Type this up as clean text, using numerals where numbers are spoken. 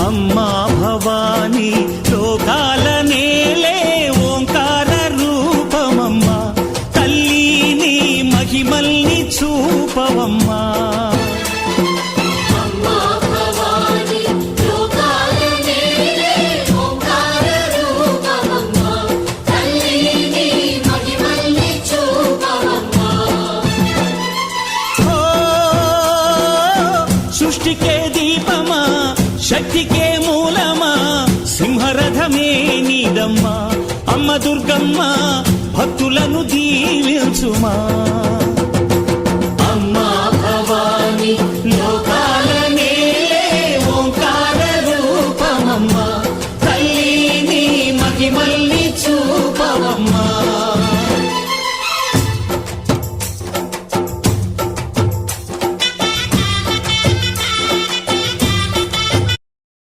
అమ్మా భవానీ లోకాల నేలే ఓంకార రూపమమ్మా తల్లి నీ మహిమల్ని చూపవమ్మా సృష్టికే దీపమా శక్తికే మూలమా సింహరథమే నీదమ్మా అమ్మ దుర్గమ్మ భక్తులను దీవించుమా